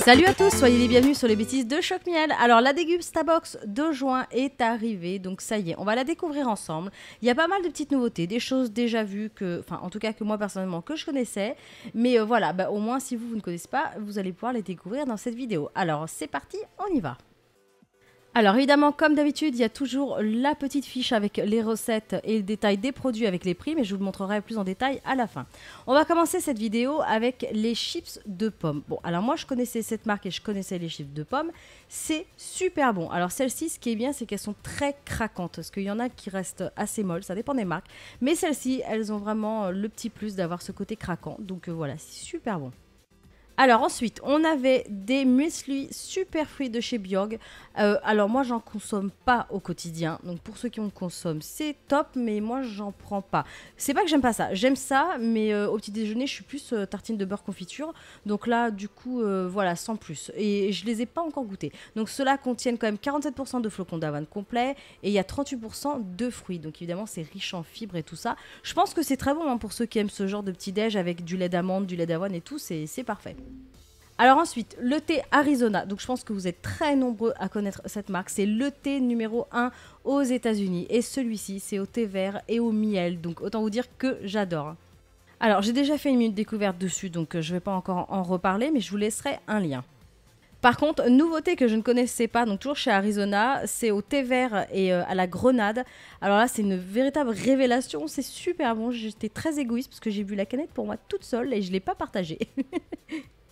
Salut à tous, soyez les bienvenus sur les bêtises de Choc Miel. Alors la Dégustabox de juin est arrivée, donc ça y est, on va la découvrir ensemble. Il y a pas mal de petites nouveautés, des choses déjà vues enfin en tout cas que moi personnellement que je connaissais. Mais voilà, au moins si vous ne connaissez pas, vous allez pouvoir les découvrir dans cette vidéo. Alors c'est parti, on y va. Alors évidemment, comme d'habitude, il y a toujours la petite fiche avec les recettes et le détail des produits avec les prix, mais je vous le montrerai plus en détail à la fin. On va commencer cette vidéo avec les chips de pommes. Bon, alors moi je connaissais cette marque et je connaissais les chips de pommes. C'est super bon. Alors celles-ci, ce qui est bien, c'est qu'elles sont très craquantes, parce qu'il y en a qui restent assez molles, ça dépend des marques. Mais celles-ci, elles ont vraiment le petit plus d'avoir ce côté craquant. Donc voilà, c'est super bon. Alors ensuite, on avait des muesli super fruits de chez Bjorg. Alors moi, j'en consomme pas au quotidien. Donc pour ceux qui en consomment, c'est top, mais moi, j'en prends pas. C'est pas que j'aime pas ça. J'aime ça, mais au petit déjeuner, je suis plus tartine de beurre confiture. Donc là, du coup, voilà, sans plus. Et je les ai pas encore goûtés. Donc ceux-là contiennent quand même 47% de flocons d'avoine complet et il y a 38% de fruits. Donc évidemment, c'est riche en fibres et tout ça. Je pense que c'est très bon pour ceux qui aiment ce genre de petit déj avec du lait d'amande, du lait d'avoine et tout. C'est parfait. Alors ensuite, le thé Arizona. Donc je pense que vous êtes très nombreux à connaître cette marque. C'est le thé numéro 1 aux États-Unis. Et celui-ci, c'est au thé vert et au miel. Donc autant vous dire que j'adore. Alors j'ai déjà fait une minute découverte dessus, donc je ne vais pas encore en reparler, mais je vous laisserai un lien. Par contre, nouveauté que je ne connaissais pas, donc toujours chez Arizona, c'est au thé vert et à la grenade. Alors là, c'est une véritable révélation. C'est super bon. J'étais très égoïste parce que j'ai bu la canette pour moi toute seule et je ne l'ai pas partagée.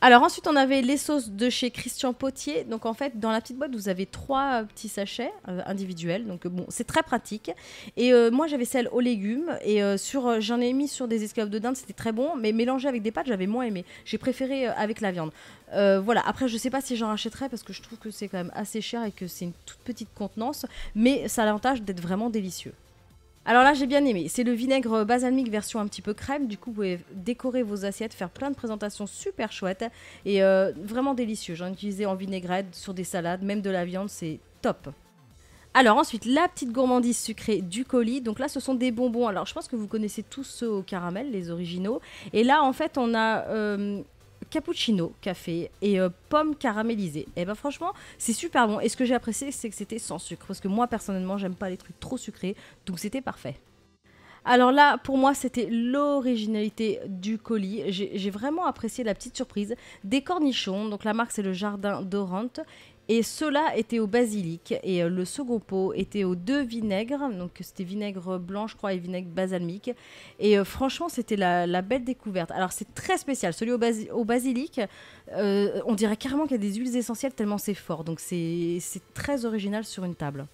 Alors ensuite, on avait les sauces de chez Christian Potier. Donc en fait, dans la petite boîte, vous avez 3 petits sachets individuels. Donc bon, c'est très pratique. Et moi, j'avais celle aux légumes. Et j'en ai mis sur des escalopes de dinde, c'était très bon. Mais mélangé avec des pâtes, j'avais moins aimé. J'ai préféré avec la viande. Voilà, après, je sais pas si j'en rachèterais parce que je trouve que c'est quand même assez cher et que c'est une toute petite contenance. Mais ça a l'avantage d'être vraiment délicieux. Alors là, j'ai bien aimé. C'est le vinaigre balsamique version un petit peu crème. Du coup, vous pouvez décorer vos assiettes, faire plein de présentations super chouettes et vraiment délicieux. J'en ai utilisé en vinaigrette, sur des salades, même de la viande, c'est top. Alors ensuite, la petite gourmandise sucrée du colis. Donc là, ce sont des bonbons. Alors je pense que vous connaissez tous ceux au caramel, les originaux. Et là, en fait, on a cappuccino, café et pommes caramélisées. Et ben franchement, c'est super bon. Et ce que j'ai apprécié, c'est que c'était sans sucre. Parce que moi, personnellement, j'aime pas les trucs trop sucrés. Donc c'était parfait. Alors là, pour moi, c'était l'originalité du colis. J'ai vraiment apprécié la petite surprise. Des cornichons, donc la marque c'est le Jardin d'Orante. Et ceux-là étaient au basilic. Et le second pot était aux 2 vinaigres. Donc c'était vinaigre blanc, je crois, et vinaigre balsamique. Et franchement, c'était la belle découverte. Alors c'est très spécial. Celui au basilic, on dirait carrément qu'il y a des huiles essentielles tellement c'est fort. Donc c'est très original sur une table.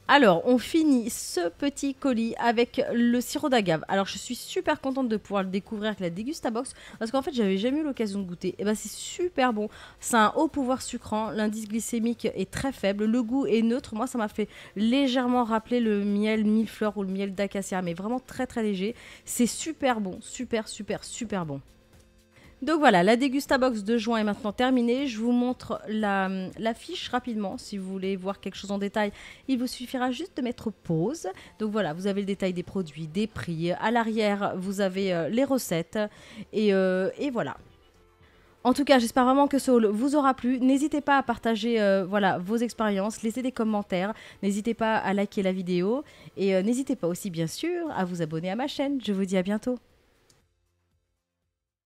Alors, on finit ce petit colis avec le sirop d'agave. Alors, je suis super contente de pouvoir le découvrir avec la Dégustabox parce qu'en fait, j'avais jamais eu l'occasion de goûter. Et ben, c'est super bon. C'est un haut pouvoir sucrant. L'indice glycémique est très faible. Le goût est neutre. Moi, ça m'a fait légèrement rappeler le miel millefleur ou le miel d'acacia, mais vraiment très très léger. C'est super bon. Super, super, super bon. Donc voilà, la Dégustabox de juin est maintenant terminée. Je vous montre la fiche rapidement. Si vous voulez voir quelque chose en détail, il vous suffira juste de mettre pause. Donc voilà, vous avez le détail des produits, des prix. À l'arrière, vous avez les recettes. Et voilà. En tout cas, j'espère vraiment que ce haul vous aura plu. N'hésitez pas à partager voilà, vos expériences, laissez des commentaires. N'hésitez pas à liker la vidéo. Et n'hésitez pas aussi, bien sûr, à vous abonner à ma chaîne. Je vous dis à bientôt.